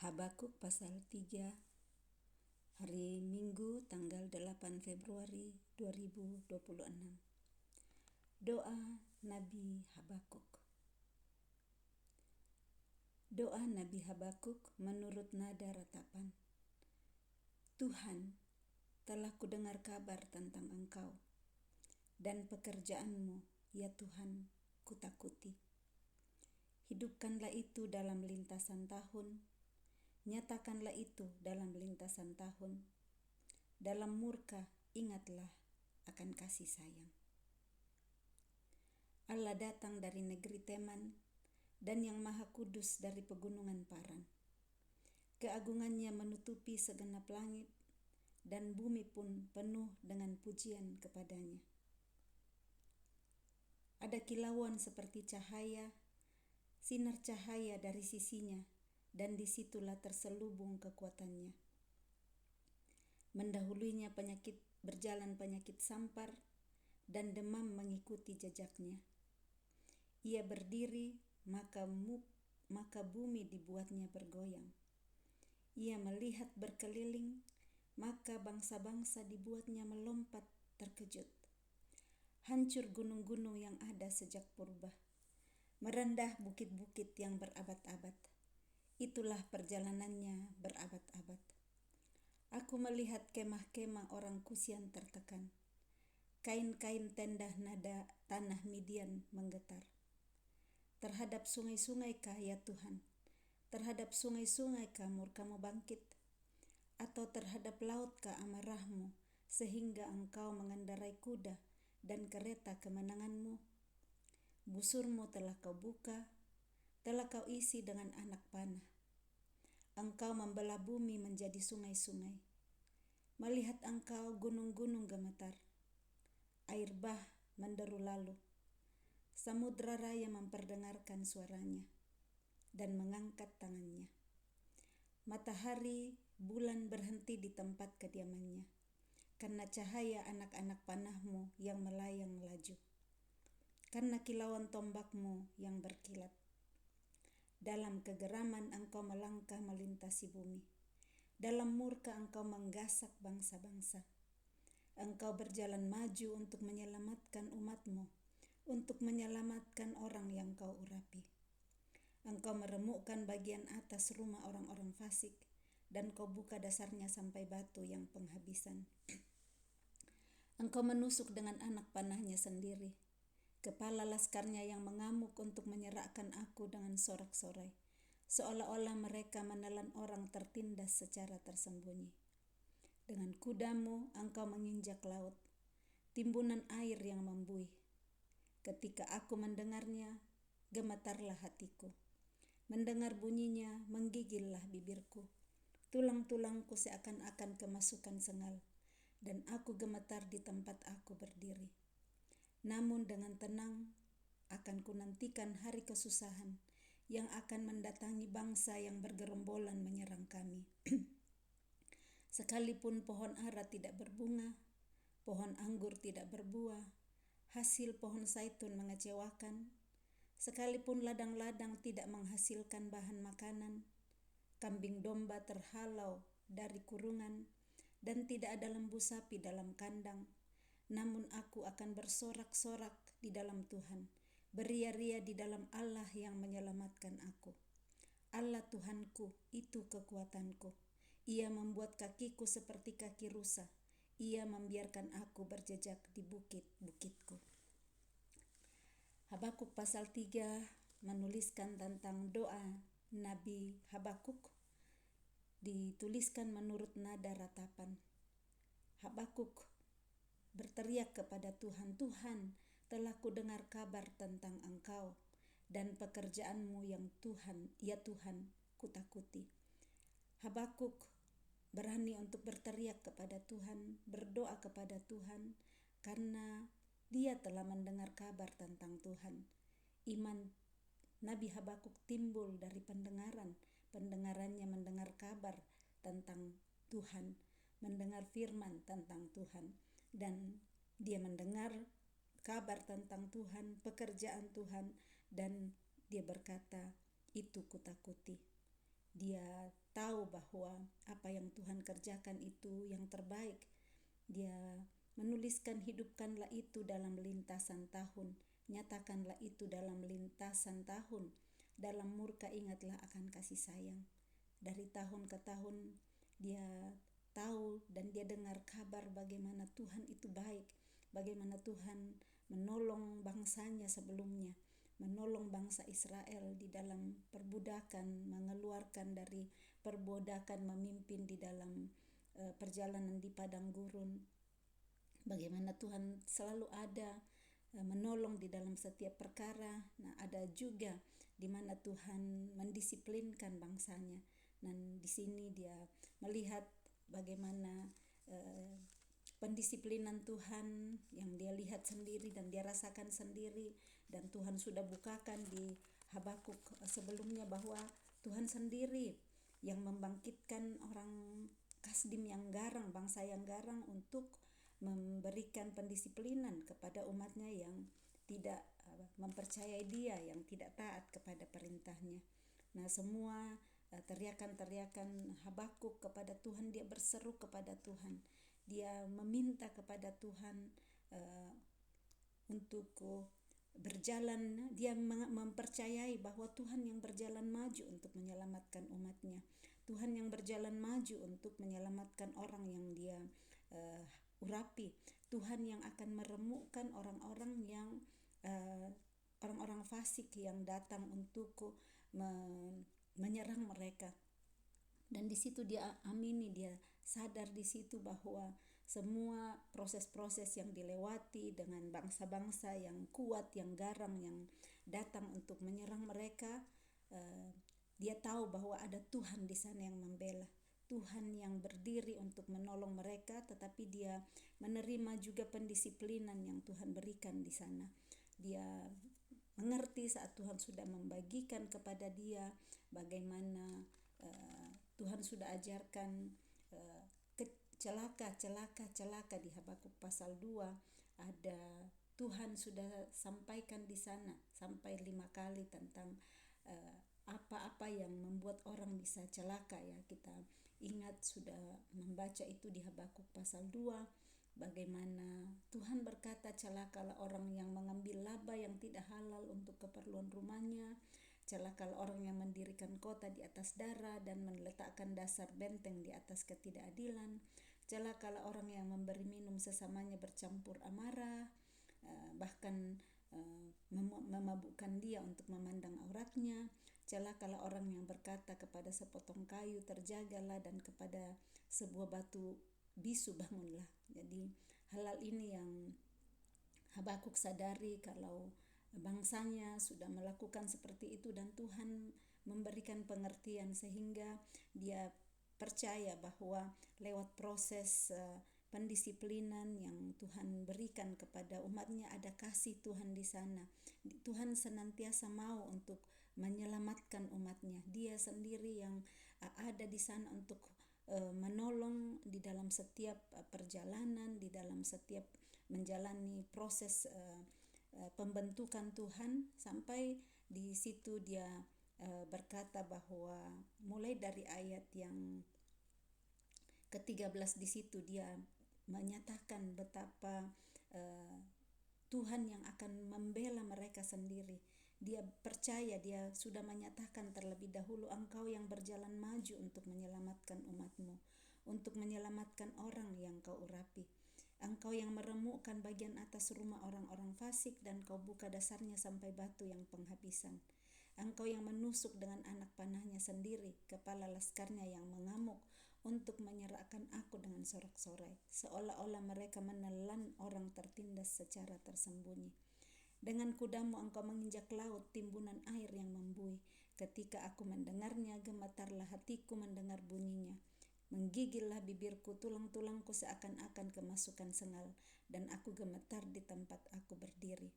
Habakuk pasal 3 hari Minggu tanggal 8 Februari 2026. Doa Nabi Habakuk. Doa Nabi Habakuk menurut nada ratapan. Tuhan, telah kudengar kabar tentang Engkau dan pekerjaanmu, ya Tuhan, kutakuti. Hidupkanlah itu dalam lintasan tahun, nyatakanlah itu dalam lintasan tahun. Dalam murka ingatlah akan kasih sayang. Allah datang dari negeri Teman dan yang Maha Kudus dari pegunungan Paran. Keagungannya menutupi segenap langit dan bumi pun penuh dengan pujian kepadanya. Ada kilauan seperti cahaya, sinar cahaya dari sisinya, dan disitulah terselubung kekuatannya. Mendahulunya berjalan penyakit sampar, dan demam mengikuti jejaknya. Ia berdiri, maka bumi dibuatnya bergoyang. Ia melihat berkeliling, maka bangsa-bangsa dibuatnya melompat terkejut. Hancur gunung-gunung yang ada sejak purba, merendah bukit-bukit yang berabad-abad. Itulah perjalanannya berabad-abad. Aku melihat kemah-kemah orang Kus yang tertekan. Kain-kain tenda nada tanah Midian menggetar. Terhadap sungai-sungaikah ya Tuhan? Terhadap sungai-sungaikah murka-Mu bangkit? Atau terhadap lautkah amarah-Mu sehingga Engkau mengendarai kuda dan kereta kemenangan-Mu? Busur-Mu telah Kau buka, telah Kau isi dengan anak panah. Engkau membelah bumi menjadi sungai-sungai. Melihat Engkau gunung-gunung gemetar. Air bah menderu lalu. Samudra raya memperdengarkan suaranya dan mengangkat tangannya. Matahari, bulan berhenti di tempat kediamannya karena cahaya anak-anak panah-Mu yang melayang melaju. Karena kilauan tombak-Mu yang berkilat. Dalam kegeraman Engkau melangkah melintasi bumi. Dalam murka Engkau menggasak bangsa-bangsa. Engkau berjalan maju untuk menyelamatkan umat-Mu, untuk menyelamatkan orang yang Kau urapi. Engkau meremukkan bagian atas rumah orang-orang fasik, dan Kau buka dasarnya sampai batu yang penghabisan. Engkau menusuk dengan anak panahnya sendiri, kepala laskarnya yang mengamuk untuk menyerahkan aku dengan sorak-sorai, seolah-olah mereka menelan orang tertindas secara tersembunyi. Dengan kuda-Mu Engkau menginjak laut, timbunan air yang membuih. Ketika aku mendengarnya, gemetarlah hatiku. Mendengar bunyinya, menggigillah bibirku. Tulang-tulangku seakan-akan kemasukan sengal, dan aku gemetar di tempat aku berdiri. Namun dengan tenang akan kunantikan hari kesusahan yang akan mendatangi bangsa yang bergerombolan menyerang kami. Sekalipun pohon ara tidak berbunga, pohon anggur tidak berbuah, hasil pohon zaitun mengecewakan, sekalipun ladang-ladang tidak menghasilkan bahan makanan, kambing domba terhalau dari kurungan, dan tidak ada lembu sapi dalam kandang, namun aku akan bersorak-sorak di dalam Tuhan, beria-ria di dalam Allah yang menyelamatkan aku. Allah Tuhanku, itu kekuatanku. Ia membuat kakiku seperti kaki rusa. Ia membiarkan aku berjejak di bukit-bukitku. Habakuk pasal 3 menuliskan tentang doa Nabi Habakuk, dituliskan menurut nada ratapan. Habakuk berteriak kepada Tuhan, Tuhan, telah kudengar kabar tentang Engkau dan pekerjaan-Mu yang Tuhan, ya Tuhan, kutakuti. Habakuk berani untuk berteriak kepada Tuhan, berdoa kepada Tuhan, karena dia telah mendengar kabar tentang Tuhan. Iman Nabi Habakuk timbul dari pendengarannya mendengar kabar tentang Tuhan, mendengar firman tentang Tuhan, dan dia mendengar kabar tentang Tuhan, pekerjaan Tuhan, dan dia berkata, itu kutakuti. Dia tahu bahwa apa yang Tuhan kerjakan itu yang terbaik. Dia menuliskan hidupkanlah itu dalam lintasan tahun, nyatakanlah itu dalam lintasan tahun, dalam murka ingatlah akan kasih sayang. Dari tahun ke tahun dia tahu dan dia dengar kabar bagaimana Tuhan itu baik, bagaimana Tuhan menolong bangsanya sebelumnya, menolong bangsa Israel di dalam perbudakan, mengeluarkan dari perbudakan, memimpin di dalam perjalanan di padang gurun. Bagaimana Tuhan selalu ada menolong di dalam setiap perkara. Nah, ada juga di mana Tuhan mendisiplinkan bangsanya. Dan di sini dia melihat bagaimana pendisiplinan Tuhan yang dia lihat sendiri dan dia rasakan sendiri, dan Tuhan sudah bukakan di Habakuk sebelumnya bahwa Tuhan sendiri yang membangkitkan orang Kasdim yang garang, bangsa yang garang, untuk memberikan pendisiplinan kepada umatnya yang tidak mempercayai dia, yang tidak taat kepada perintahnya. Nah, semua teriakan-teriakan Habakuk kepada Tuhan, dia berseru kepada Tuhan, dia meminta kepada Tuhan untuk berjalan. Dia mempercayai bahwa Tuhan yang berjalan maju untuk menyelamatkan umatnya, Tuhan yang berjalan maju untuk menyelamatkan orang yang dia urapi, Tuhan yang akan meremukkan orang-orang yang orang-orang fasik yang datang untuk menyerang mereka. Dan di situ dia amini, dia sadar di situ bahwa semua proses-proses yang dilewati dengan bangsa-bangsa yang kuat, yang garang, yang datang untuk menyerang mereka, dia tahu bahwa ada Tuhan di sana yang membela, Tuhan yang berdiri untuk menolong mereka, tetapi dia menerima juga pendisiplinan yang Tuhan berikan di sana. Dia mengerti saat Tuhan sudah membagikan kepada dia bagaimana Tuhan sudah ajarkan celaka di Habakuk pasal 2. Ada Tuhan sudah sampaikan di sana sampai 5 kali tentang apa-apa yang membuat orang bisa celaka, ya. Kita ingat sudah membaca itu di Habakuk pasal 2, bagaimana Tuhan berkata, celakalah orang yang mengambil laba yang tidak halal untuk keperluan rumahnya, celakalah orang yang mendirikan kota di atas darah dan meletakkan dasar benteng di atas ketidakadilan, celakalah orang yang memberi minum sesamanya bercampur amarah, bahkan memabukkan dia untuk memandang auratnya, celakalah orang yang berkata kepada sepotong kayu terjagalah dan kepada sebuah batu bisu bangunlah. Jadi hal ini yang Habakuk sadari kalau bangsanya sudah melakukan seperti itu, dan Tuhan memberikan pengertian sehingga dia percaya bahwa lewat proses pendisiplinan yang Tuhan berikan kepada umatnya ada kasih Tuhan di sana. Tuhan senantiasa mau untuk menyelamatkan umatnya. Dia sendiri yang ada di sana untuk menolong di dalam setiap perjalanan, di dalam setiap menjalani proses pembentukan Tuhan, sampai di situ dia berkata bahwa mulai dari ayat yang ke-13 di situ dia menyatakan betapa Tuhan yang akan membela mereka sendiri. Dia percaya, dia sudah menyatakan terlebih dahulu, engkau yang berjalan maju untuk menyelamatkan umatmu, untuk menyelamatkan orang yang kau urapi. Engkau yang meremukkan bagian atas rumah orang-orang fasik dan kau buka dasarnya sampai batu yang penghabisan. Engkau yang menusuk dengan anak panahnya sendiri, kepala laskarnya yang mengamuk untuk menyerahkan aku dengan sorak-sorai, seolah-olah mereka menelan orang tertindas secara tersembunyi. Dengan kudamu engkau menginjak laut, timbunan air yang membuih. Ketika aku mendengarnya, gemetarlah hatiku mendengar bunyinya. Menggigillah bibirku, tulang-tulangku seakan-akan kemasukan sengal, dan aku gemetar di tempat aku berdiri.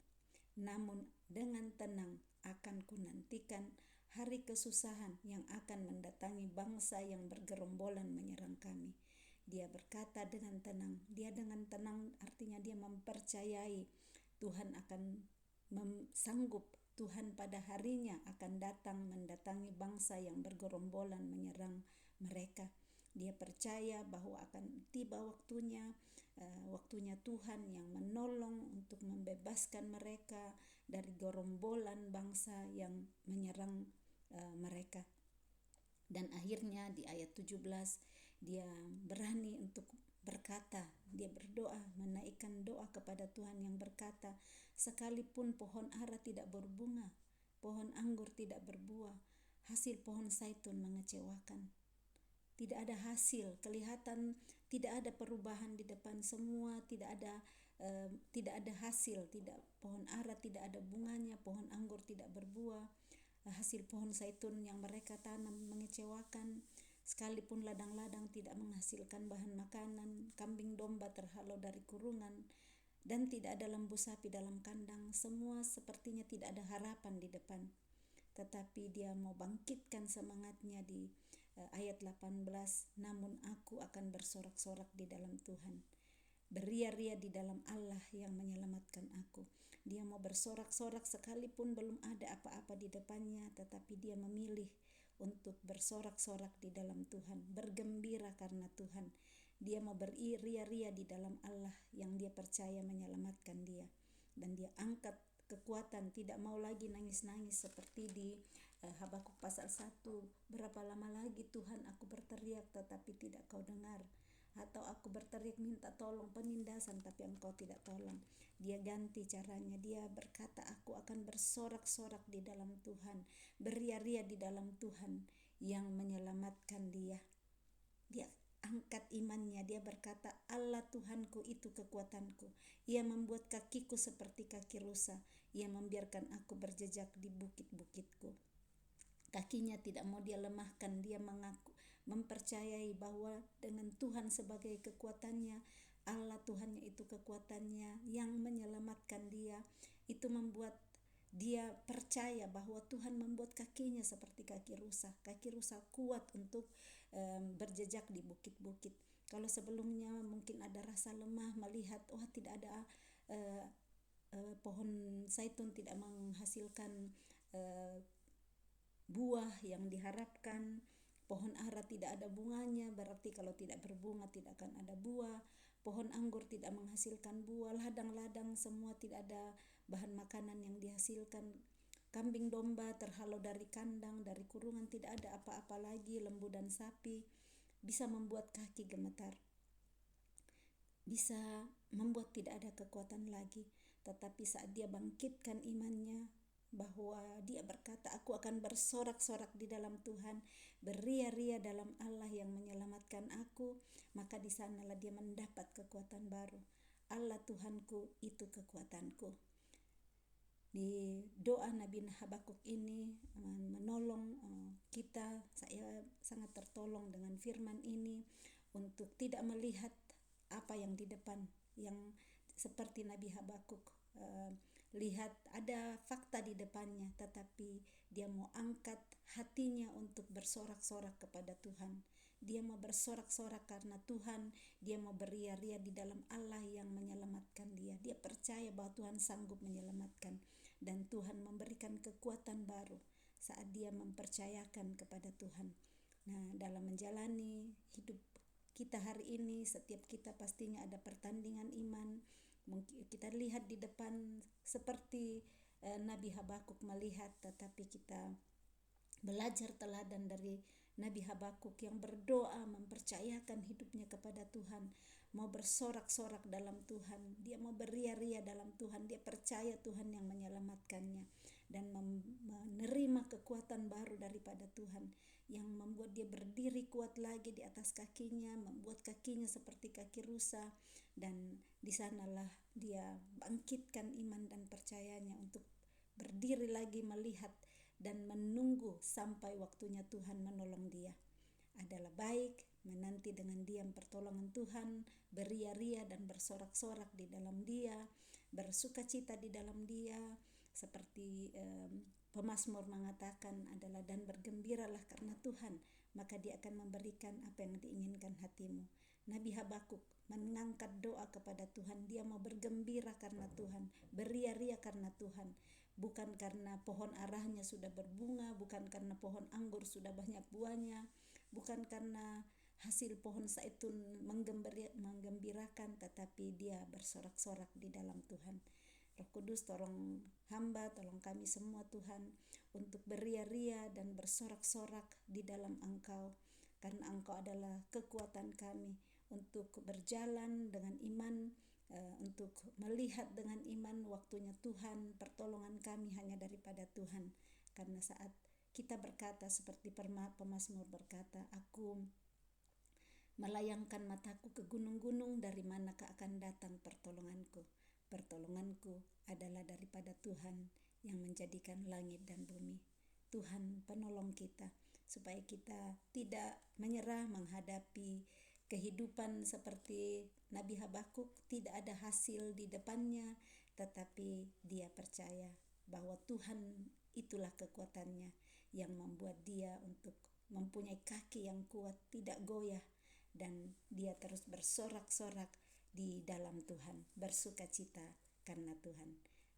Namun dengan tenang akan kunantikan hari kesusahan yang akan mendatangi bangsa yang bergerombolan menyerang kami. Dia berkata dengan tenang. Dia dengan tenang artinya dia mempercayai Tuhan akan sanggup Tuhan pada harinya akan datang mendatangi bangsa yang bergerombolan menyerang mereka. Dia percaya bahwa akan tiba waktunya Tuhan yang menolong untuk membebaskan mereka dari gerombolan bangsa yang menyerang mereka. Dan akhirnya di ayat 17 dia berani untuk berkata, dia berdoa, menaikkan doa kepada Tuhan yang berkata, sekalipun pohon ara tidak berbunga, pohon anggur tidak berbuah, hasil pohon zaitun mengecewakan. Tidak ada hasil, kelihatan tidak ada perubahan di depan semua, tidak ada hasil, pohon ara tidak ada bunganya, pohon anggur tidak berbuah, hasil pohon zaitun yang mereka tanam mengecewakan, sekalipun ladang-ladang tidak menghasilkan bahan makanan, kambing domba terhalau dari kurungan, dan tidak ada lembu sapi dalam kandang, semua sepertinya tidak ada harapan di depan. Tetapi dia mau bangkitkan semangatnya di ayat 18, namun aku akan bersorak-sorak di dalam Tuhan, beria-ria di dalam Allah yang menyelamatkan aku. Dia mau bersorak-sorak sekalipun belum ada apa-apa di depannya, tetapi dia memilih untuk bersorak-sorak di dalam Tuhan, bergembira karena Tuhan. Dia mau beria-ria di dalam Allah yang dia percaya menyelamatkan dia. Dan dia angkat kekuatan, tidak mau lagi nangis-nangis seperti di Habakuk pasal 1. Berapa lama lagi Tuhan aku berteriak tetapi tidak kau dengar, atau aku berteriak minta tolong penindasan tapi engkau tidak tolong. Dia ganti caranya, dia berkata aku akan bersorak-sorak di dalam Tuhan, beria-ria di dalam Tuhan yang menyelamatkan dia. Dia angkat imannya, dia berkata Allah Tuhanku itu kekuatanku, ia membuat kakiku seperti kaki rusa, ia membiarkan aku berjejak di bukit-bukitku. Kakinya tidak mau dia lemahkan, dia mengaku mempercayai bahwa dengan Tuhan sebagai kekuatannya, Allah Tuhannya itu kekuatannya yang menyelamatkan dia. Itu membuat dia percaya bahwa Tuhan membuat kakinya seperti kaki rusa kuat untuk berjejak di bukit-bukit. Kalau sebelumnya mungkin ada rasa lemah melihat tidak ada pohon zaitun tidak menghasilkan buah yang diharapkan, pohon ara tidak ada bunganya, berarti kalau tidak berbunga tidak akan ada buah, pohon anggur tidak menghasilkan buah, ladang-ladang semua tidak ada bahan makanan yang dihasilkan, kambing domba terhalau dari kandang, dari kurungan, tidak ada apa-apa lagi, lembu dan sapi, bisa membuat kaki gemetar, bisa membuat tidak ada kekuatan lagi. Tetapi saat dia bangkitkan imannya, bahwa dia berkata aku akan bersorak-sorak di dalam Tuhan, beria-ria dalam Allah yang menyelamatkan aku, maka di sanalah dia mendapat kekuatan baru. Allah Tuhanku itu kekuatanku. Di doa Nabi Habakuk ini menolong kita. Saya sangat tertolong dengan firman ini untuk tidak melihat apa yang di depan, yang seperti Nabi Habakuk lihat ada fakta di depannya, tetapi dia mau angkat hatinya untuk bersorak-sorak kepada Tuhan. Dia mau bersorak-sorak karena Tuhan, dia mau beria-ria di dalam Allah yang menyelamatkan dia. Dia percaya bahwa Tuhan sanggup menyelamatkan, dan Tuhan memberikan kekuatan baru saat dia mempercayakan kepada Tuhan. Nah, dalam menjalani hidup kita hari ini, setiap kita pastinya ada pertandingan iman. Mungkin kita lihat di depan seperti Nabi Habakuk melihat, tetapi kita belajar teladan dari Nabi Habakuk yang berdoa mempercayakan hidupnya kepada Tuhan, mau bersorak-sorak dalam Tuhan, dia mau beria-ria dalam Tuhan, dia percaya Tuhan yang menyelamatkannya dan menerima kekuatan baru daripada Tuhan yang membuat dia berdiri kuat lagi di atas kakinya, membuat kakinya seperti kaki rusa. Dan di sanalah dia bangkitkan iman dan percayanya untuk berdiri lagi melihat dan menunggu sampai waktunya Tuhan menolong dia. Adalah baik menanti dengan diam pertolongan Tuhan, beria-ria dan bersorak-sorak di dalam dia, bersukacita di dalam dia, seperti pemazmur mengatakan adalah dan bergembiralah karena Tuhan, maka dia akan memberikan apa yang diinginkan hatimu. Nabi Habakuk mengangkat doa kepada Tuhan, dia mau bergembira karena Tuhan, beria-ria karena Tuhan, bukan karena pohon arahnya sudah berbunga, bukan karena pohon anggur sudah banyak buahnya, bukan karena hasil pohon zaitun menggembirakan, tetapi dia bersorak-sorak di dalam Tuhan. Roh Kudus, tolong hamba, tolong kami semua Tuhan, untuk beria-ria dan bersorak-sorak di dalam Engkau, karena Engkau adalah kekuatan kami untuk berjalan dengan iman, untuk melihat dengan iman waktunya Tuhan. Pertolongan kami hanya daripada Tuhan, karena saat kita berkata seperti pemazmur berkata, aku melayangkan mataku ke gunung-gunung, dari manakah akan datang pertolonganku? Pertolonganku adalah daripada Tuhan yang menjadikan langit dan bumi. Tuhan penolong kita, supaya kita tidak menyerah menghadapi kehidupan seperti Nabi Habakuk, tidak ada hasil di depannya, tetapi dia percaya bahwa Tuhan itulah kekuatannya yang membuat dia untuk mempunyai kaki yang kuat, tidak goyah, dan dia terus bersorak-sorak di dalam Tuhan, bersukacita karena Tuhan,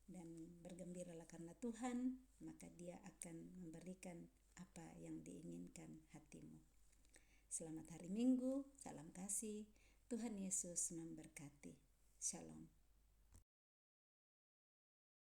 dan bergembiralah karena Tuhan, maka dia akan memberikan apa yang diinginkan hatimu. Selamat hari Minggu, salam kasih, Tuhan Yesus memberkati. Shalom.